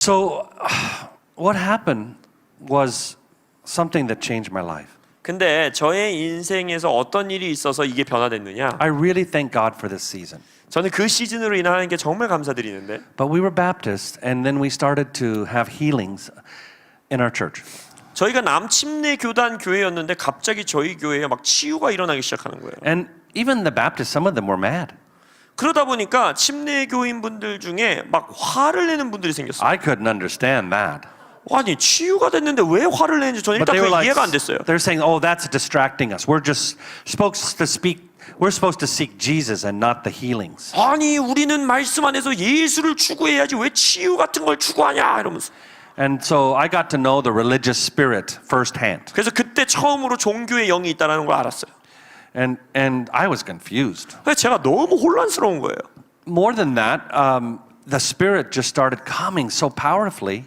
So what happened was something that changed my life. 근데 저의 인생에서 어떤 일이 있어서 이게 변화됐느냐? I really thank God for this season. 저는 그 시즌으로 인하는 게 정말 감사드리는데. But we were Baptist, and then we started to have healings in our church. 저희가 남침내 교단 교회였는데 갑자기 저희 교회에 막 치유가 일어나기 시작하는 거예요. And even the Baptists, some of them were mad. 그러다 보니까 침내 교인분들 중에 막 화를 내는 분들이 생겼어요. I couldn't understand that. 아니 치유가 됐는데 왜 화를 내는지 저는 But 일단 they were 그게 like, 이해가 안 됐어요. they're saying, "Oh, that's distracting us. We're just supposed to speak. We're supposed to seek Jesus and not the healings." 아니 우리는 말씀 안에서 예수를 추구해야지 왜 치유 같은 걸 추구하냐 이러면서. And so I got to know the religious spirit firsthand. 그래서 그때 처음으로 종교의 영이 있다는 걸 알았어요. And I was confused. 그래서 제가 너무 혼란스러운 거예요. More than that, the spirit just started coming so powerfully.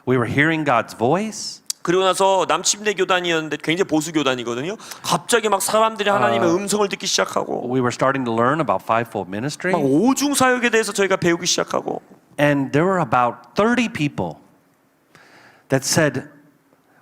We were hearing God's voice. 그리고 나서 남침내 교단이었는데 굉장히 보수 교단이거든요. 갑자기 막 사람들이 하나님의 음성을 듣기 시작하고 We were starting to learn about fivefold ministry. 막 오중 사역에 대해서 저희가 배우기 시작하고 And there were about 30 people that said,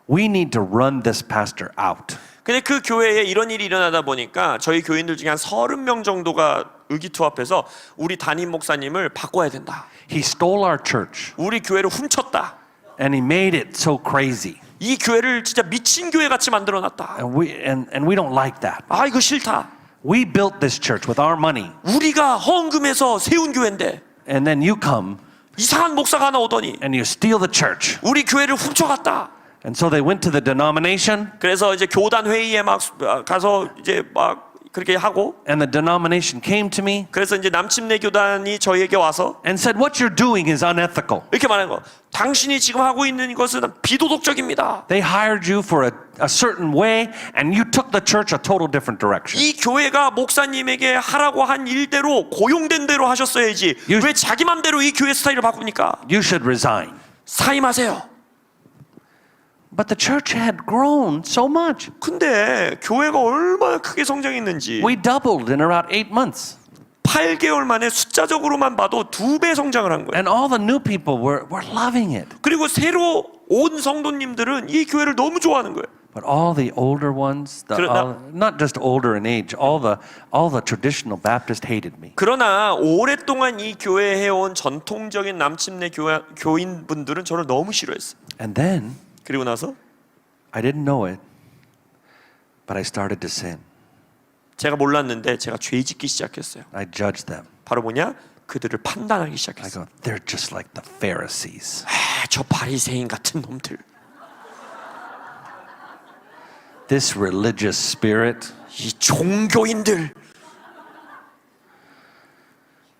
"We need to run this pastor out." 근데 그 교회에 이런 일이 일어나다 보니까 저희 교인들 중에 한 30명 정도가 의기투합해서 우리 담임 목사님을 바꿔야 된다. He stole our church 우리 교회를 훔쳤다. and he made it so crazy. 이 교회를 진짜 미친 교회 같이 만들어놨다. And we don't like that. 아 이거 싫다. We built this church with our money. 우리가 헌금해서 세운 교회인데 And then you come 이상한 목사가 하나 오더니 and you steal the church. 우리 교회를 훔쳐갔다. And so they went to the denomination, 그래서 이제 교단 회의에 막 가서 이제 막 그렇게 하고 and the denomination came to me 그래서 이제 남침내 교단이 저희에게 와서 and said, "What you're doing is unethical." 이렇게 말하는 거. 당신이 지금 하고 있는 것은 비도덕적입니다. They hired you for a certain way, and you took the church a total different direction. 이 교회가 목사님에게 하라고 한 일대로 고용된 대로 하셨어야지. 왜 자기 맘대로 이 교회 스타일을 바꿉니까? You should resign. 사임하세요. But the church had grown so much. 근데 교회가 얼마나 크게 성장했는지 We doubled in about 8 months. 8개월 만에 숫자적으로만 봐도 2배 성장을 한 거예요. And all the new people were loving it. 그리고 새로 온 성도님들은 이 교회를 너무 좋아하는 거예요. But all the older ones, not just older in age, all the traditional Baptists hated me. 그러나 오랫동안 이 교회에 해온 전통적인 남침내 교인분들은 저를 너무 싫어했어요. And then 그리고 나서 I didn't know it, but I started to sin. 제가 몰랐는데 제가 죄 짓기 시작했어요. I judged them. 바로 뭐냐? 그들을 판단하기 I 시작했어요. go, "They're just like the Pharisees." 저 바리새인 같은 놈들. This religious spirit. 이 종교인들.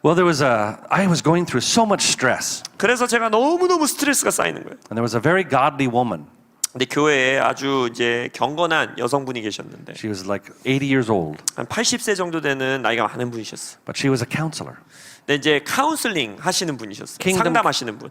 Well, I was going through so much stress. 그래서 제가 너무너무 스트레스가 쌓이는 거예요. And there was a very godly woman. 근데 교회에 아주 이제 경건한 여성분이 계셨는데 She was like 80 years old, 한 80세 정도 되는 나이가 많은 분이셨어요. but she was a counselor. 근데 이제 카운슬링 하시는 분이셨어요. Kingdom- 상담하시는 분.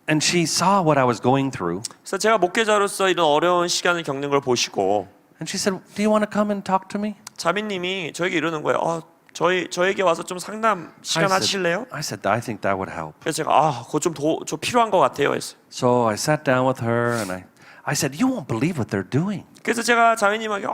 And she saw what I was going through. 그래서 제가 목회자로서 이런 어려운 시간을 겪는 걸 보시고 And she said, "Do you want to come and talk to me?" 자매님이 저에게 이러는 거예요. 저에게 와서 좀 상담 시간 하실래요? I said, "I think that would help." 그래서 제가 그거 좀 필요한 것 같아요 했어요. So I sat down with her and I said, "You won't believe what they're doing. 그래서 제가 자매님에게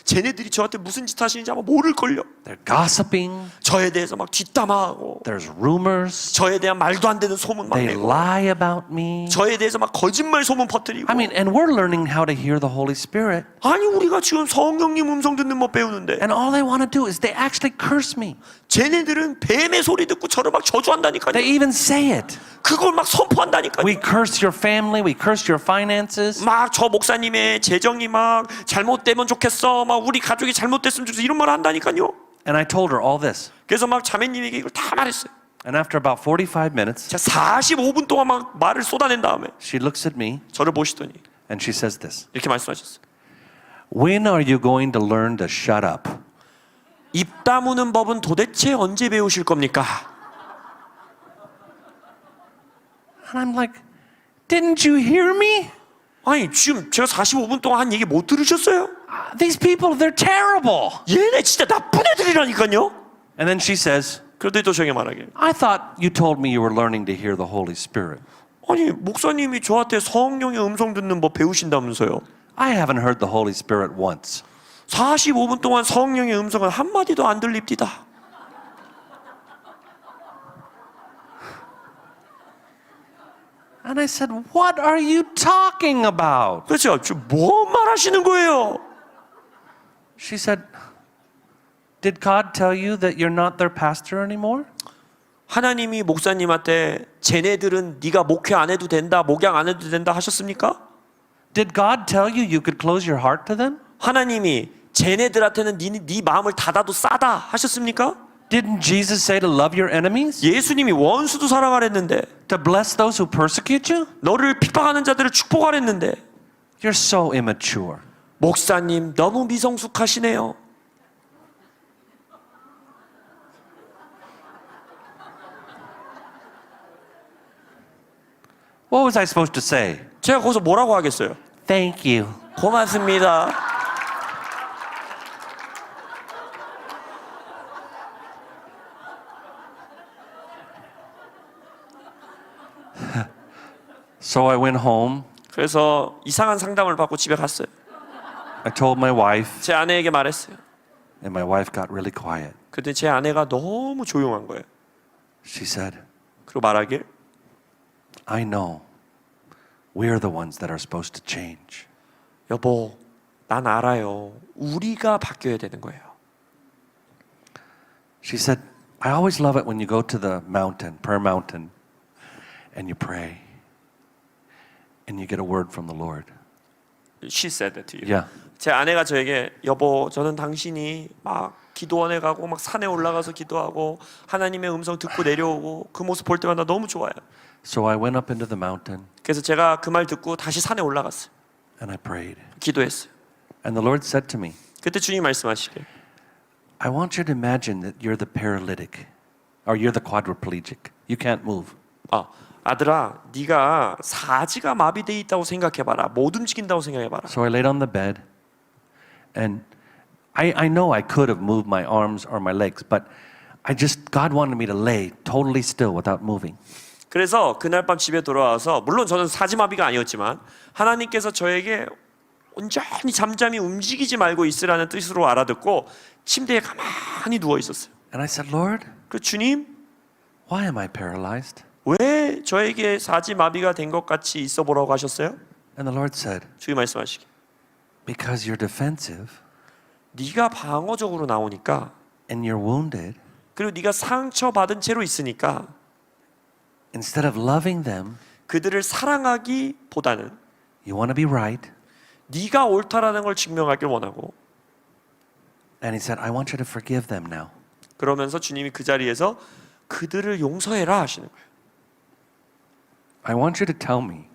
쟤네들이 저한테 무슨 짓 하시는지 아마 모를걸요. They're gossiping. 저에 대해서 막 뒷담화하고 There's rumors. 저에 대한 말도 안 되는 소문 막 They 내고 lie about me." 저에 대해서 막 거짓말 소문 퍼뜨리고 I mean, and we're learning how to hear the Holy Spirit. 아니 우리가 지금 성령님 음성 듣는 법 배우는데 And all they want to do is they actually curse me. 쟤네들은 뱀의 소리 듣고 저를 막 저주한다니까요. They even say it. 그걸 막 선포한다니까요. We curse your family. We curse your finances. 막 저 목사님의 재정이 막 잘못되면 좋겠어. 막 우리 가족이 잘못됐으면 좋겠어. 이런 말 한다니까요. And I told her all this. 그래서 막 자매님에게 이걸 다 말했어요. And after about 45 minutes, 제가 45분 동안 막 말을 쏟아낸 다음에 she looks at me 저를 보시더니 and she says this. 이렇게 말씀하셨어요. "When are you going to learn to shut up?" 입 다무는 법은 도대체 언제 배우실 겁니까? And I'm like, "Didn't you hear me? 아니 지금 제가 45분 동안 한 얘기 못 들으셨어요? These people, they're terrible." 얘네 진짜 나쁜 애들이라니까요. And then she says, 그런데 또 저에게 말하길, I thought you told me you were learning to hear the Holy Spirit. 아니 목사님이 저한테 성령의 음성 듣는 법 배우신다면서요. I haven't heard the Holy Spirit once. 45분 동안 성령의 음성은 한마디도 안 들립디다. And I said, what are you talking about? 그렇죠. 지금 뭐 말하시는 거예요? She said, did God tell you that you're not their pastor anymore? 하나님이 목사님한테 쟤네들은 네가 목회 안 해도 된다, 목양 안 해도 된다 하셨습니까? Did God tell you you could close your heart to them? 하나님이 쟤네들한테는 네 마음을 닫아도 싸다 하셨습니까? Didn't Jesus say to love your enemies? 예수님이 원수도 사랑하랬는데, To bless those who persecute you? 너를 핍박하는 자들을 축복하랬는데, You're so immature. 목사님 너무 미성숙하시네요. What was I supposed to say? 제가 거기서 뭐라고 하겠어요? Thank you. 고맙습니다. So I went home. 그래서 이상한 상담을 받고 집에 갔어요. I told my wife, 제 아내에게 말했어요. and my wife got really quiet. 근데 제 아내가 너무 조용한 거예요. She said, 그리고 말하길, I know we're the ones that are supposed to change. 여보, 난 알아요. 우리가 바뀌어야 되는 거예요. She said, I always love it when you go to the mountain, prayer mountain, and you pray, and you get a word from the Lord. She said that to you. Yeah. 제 아내가 저에게, 여보, 저는 당신이 막 기도원에 가고 막 산에 올라가서 기도하고 하나님의 음성 듣고 내려오고 그 모습 볼 때마다 너무 좋아요. So I went up into the mountain 그래서 제가 그 말 듣고 다시 산에 올라갔어요. and I prayed. 기도했어요. And the Lord said to me, 그때 주님 말씀하시길, I want you to imagine that you're the paralytic or you're the quadriplegic. You can't move. 아들아, 네가 사지가 마비돼 있다고 생각해봐라. 못 움직인다고 생각해봐라. So I laid on the bed and I know I could have moved my arms or my legs, but God wanted me to lay totally still without moving. 그래서 그날 밤 집에 돌아와서, 물론 저는 사지마비가 아니었지만 하나님께서 저에게 온전히 잠잠히 움직이지 말고 있으라는 뜻으로 알아듣고 침대에 가만히 누워 있었어요. And I said, Lord, 그 주님, why am I paralyzed? 왜 저에게 사지마비가 된 것 같이 있어 보라고 하셨어요? And the Lord said, 주님 말씀하시기, because you're defensive 네가 방어적으로 나오니까, and you're wounded, 그리고 네가 상처받은 채로 있으니까 instead of loving them, 그들을 사랑하기보다는 you want to be right. 네가 옳다라는 걸 증명하길 원하고, And he said, I want you to forgive them now. 그러면서 주님이 그 자리에서 그들을 용서해라 하시는 거예요. I want you to tell me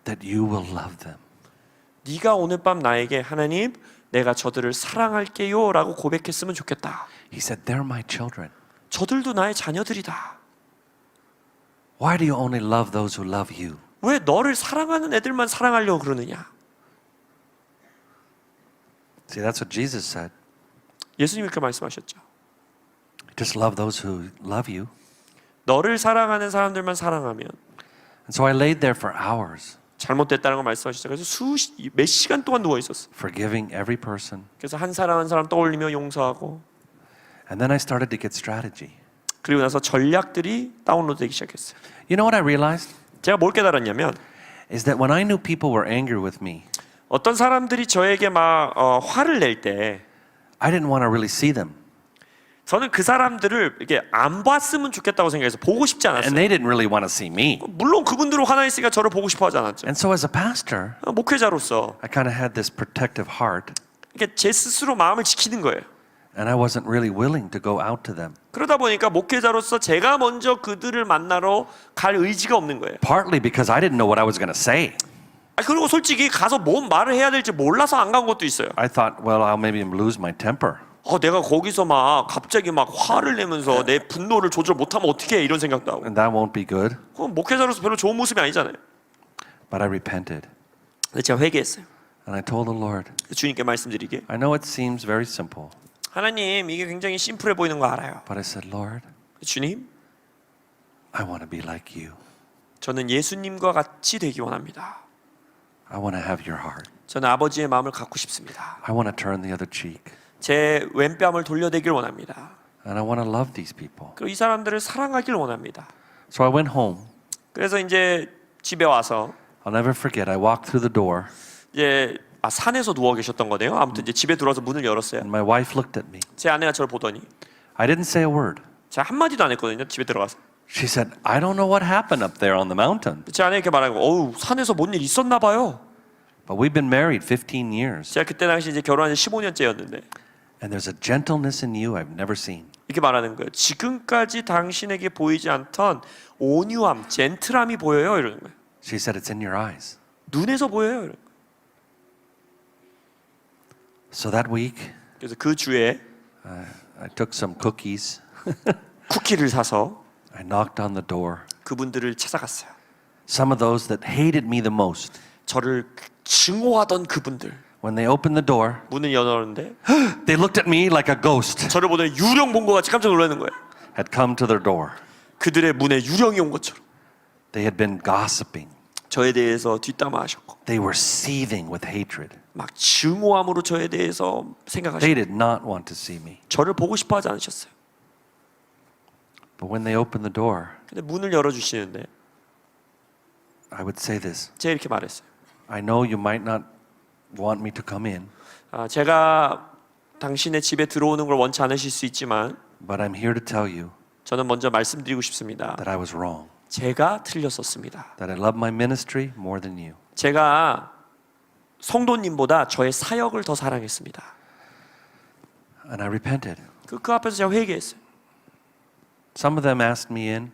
that you will love them. 네가 오늘 밤 나에게, 하나님, 내가 저들을 사랑할게요 라고 고백했으면 좋겠다. He said, they're my children. 저들도 나의 자녀들이다. Why do you only love those who love you? 왜 너를 사랑하는 애들만 사랑하려고 그러느냐? See, that's what Jesus said. 예수님이 그렇게 말씀하셨죠. Just love those who love you. 너를 사랑하는 사람들만 사랑하면. And so I laid there for hours, 잘못됐다는 걸 말씀하시죠. 그래서 몇 시간 동안 누워 있었어. forgiving every person. 그래서 한 사람 한 사람 떠올리며 용서하고, And then I started to get strategy. 그리고 나서 전략들이 다운로드되기 시작했어요. You know what I realized? 제가 뭘 깨달았냐면, Is that when I knew people were angry with me, 어떤 사람들이 저에게 막 화를 낼 때 I didn't want to really see them. 저는 그 사람들을 이렇게 안 봤으면 좋겠다고 생각해서 보고 싶지 않았어요. And they didn't really want to see me. 물론 그분들은 화나 있으니까 저를 보고 싶어 하지 않았죠. And so as a pastor, 목회자로서 I kind of had this protective heart, 이렇게 제 스스로 마음을 지키는 거예요. and I wasn't really willing to go out to them. 그러다 보니까 목회자로서 제가 먼저 그들을 만나러 갈 의지가 없는 거예요. Partly because I didn't know what I was going to say. 그리고 솔직히 가서 뭔 말을 해야 될지 몰라서 안 간 것도 있어요. I thought, well, I'll maybe lose my temper. 내가 거기서 막 갑자기 막 화를 내면서 내 분노를 조절 못하면 어떻게 해, 이런 생각도 하고. And that won't be good. 그건 목회자로서 별로 좋은 모습이 아니잖아요. But I repented. 근데 제가 회개했어요. And I told the Lord, 주님께 말씀드리게, I know it seems very simple, 하나님, 이게 굉장히 심플해 보이는 거 알아요. But I said, Lord, 주님, I want to be like you. 저는 예수님과 같이 되기 원합니다. I want to have your heart. 저는 아버지의 마음을 갖고 싶습니다. I want to turn the other cheek. 제 왼뺨을 돌려대길 원합니다. And I want to love these people. 그리고 이 사람들을 사랑하길 원합니다. So I went home. 그래서 이제 집에 와서 I'll never forget. I walked through the door, 이제 산에서 누워 계셨던 거네요. 아무튼 이제 집에 들어와서 문을 열었어요. and my wife looked at me. 제 아내가 저를 보더니 I didn't say a word. 제가 한 마디도 안 했거든요. 집에 들어가서. She said, I don't know what happened up there on the mountain. 제 아내가 이렇게 말하는 거. 어우, 산에서 뭔 일 있었나 봐요. But we've been married 15 years, 제가 그때 당시 이제 결혼한 지 15년째였는데 and there's a gentleness in you I've never seen. 이렇게 말하는 거예요. 지금까지 당신에게 보이지 않던 온유함, 젠틀함이 보여요. 이러는 거예요. She said, it's in your eyes. 눈에서 보여요. 이러는 거예요. So that week, 그래서 그 주에 I took some cookies. 쿠키를 사서 I knocked on the door. 그분들을 찾아갔어요. Some of those that hated me the most. 저를 증오하던 그분들 When they opened the door, 문을 열었는데 they looked at me like a ghost 저를 보더니 유령 본 것 같이 깜짝 놀라는 거예요. had come to their door. 그들의 문에 유령이 온 것처럼 They had been gossiping. 저에 대해서 뒷담화하셨고 They were seething with hatred. 막 증오함으로 저에 대해서 They 생각하셨고 did not want to see me. 저를 보고 싶어 하지 않으셨어요. But when they opened the door, 근데 문을 열어주시는데 I would say this. 제가 이렇게 말했어요. I know you might not want me to come in, 제가 당신의 집에 들어오는 걸 원치 않으실 수 있지만 but I'm here to tell you 저는 먼저 말씀드리고 싶습니다. that I was wrong. 제가 틀렸었습니다. That I love my ministry more than you. 제가 성도님보다 저의 사역을 더 사랑했습니다. And I repented. 그 앞에서 제가 회개했어요. Some of them asked me in.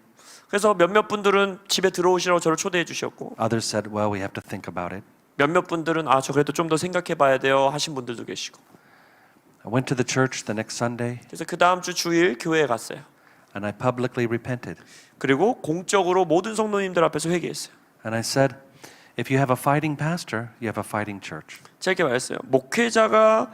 그래서 몇몇 분들은 집에 들어오시라고 저를 초대해 주셨고 Others said, well, we have to think about it. 몇몇 분들은 저 그래도 좀 더 생각해 봐야 돼요 하신 분들도 계시고 I went to the church the next Sunday 그래서 그 다음 주 주일 교회에 갔어요. and I publicly repented. 그리고 공적으로 모든 성도님들 앞에서 회개했어요. And I said, if you have a fighting pastor, you have a fighting church. 제가 이렇게 말했어요. 목회자가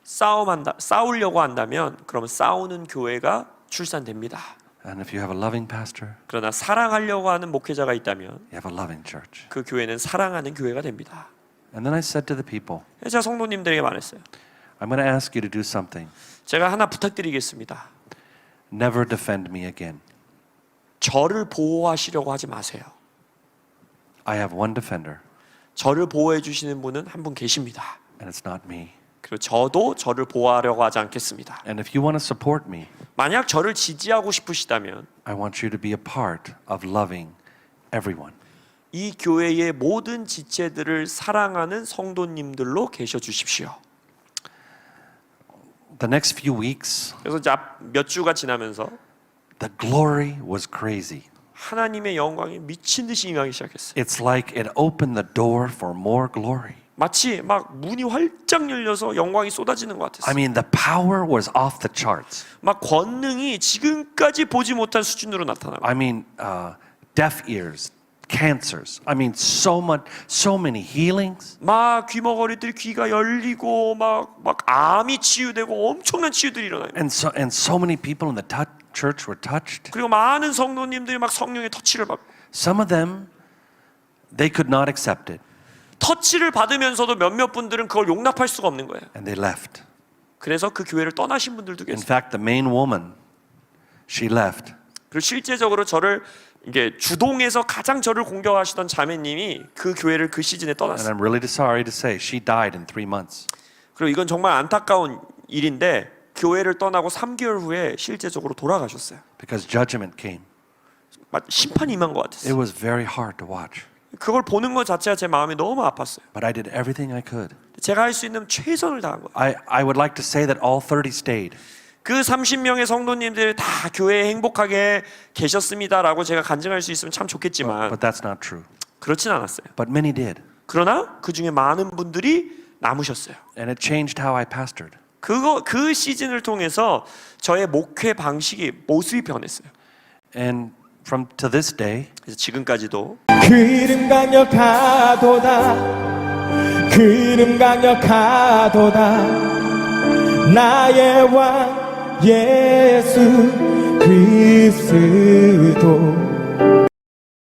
싸우려고 한다면 그러면 싸우는 교회가 출산됩니다. And if you have a loving pastor, 그러나 사랑하려고 하는 목회자가 있다면 you have a loving church. 그 교회는 사랑하는 교회가 됩니다. And then I said to the people, 제가 성도님들에게 말했어요. I'm going to ask you to do something. 제가 하나 부탁드리겠습니다. Never defend me again. 저를 보호하시려고 하지 마세요. I have one defender, 저를 보호해 주시는 분은 한 분 계십니다. and it's not me. 그리고 저도 저를 보호하려고 하지 않겠습니다. And if you want to support me, 만약 저를 지지하고 싶으시다면 I want you to be a part of loving everyone. 이 교회의 모든 지체들을 사랑하는 성도님들로 계셔 주십시오. The next few weeks, 그래서 이제 몇 주가 지나면서 the glory was crazy. 하나님의 영광이 미친 듯이 임하기 시작했어요. It's like it opened the door for more glory. 마치 막 문이 활짝 열려서 영광이 쏟아지는 것 I 같았어요. mean, the power was off the charts. 막 권능이 지금까지 보지 못한 수준으로 나타나고 I mean, deaf ears, cancers. I mean, so many healings. 막 귀머거리들 귀가 열리고 막 암이 치유되고 엄청난 치유들이 일어나요. And so many people in the church were touched. 그리고 많은 성도님들이 막 성령의 터치를 받고 Some of them, they could not accept it, 터치를 받으면서도 몇몇 분들은 그걸 용납할 수가 없는 거예요. and they left. 그래서 그 교회를 떠나신 분들도 In 계세요. fact, the main woman, she left. 그리고 실제적으로 저를 이게 주동에서 가장 저를 공격하시던 자매님이 그 교회를 그 시즌에 And 떠났어요. I'm really sorry to say, she died in 3 months. 그리고 이건 정말 안타까운 일인데 교회를 떠나고 3개월 후에 실제적으로 돌아가셨어요. Because judgment came. 심판이 임한 것 같았어요. It was very hard to watch. 그걸 보는 것 자체가 제 마음이 너무 아팠어요. But I did everything I could. 제가 할 수 있는 최선을 다한 거예요. I would like to say that all 30 stayed. 그 30명의 성도님들 다 교회에 행복하게 계셨습니다라고 제가 간증할 수 있으면 참 좋겠지만 But that's not true. 그렇진 않았어요. But many did. 그러나 그 중에 많은 분들이 남으셨어요. And it changed how I pastored. 그 시즌을 통해서 저의 목회 방식이 모습이 변했어요. And to this day, 그래서 지금까지도 그 이름 강력하도다 그 이름 강력하도다 나의 왕 예수 그리스도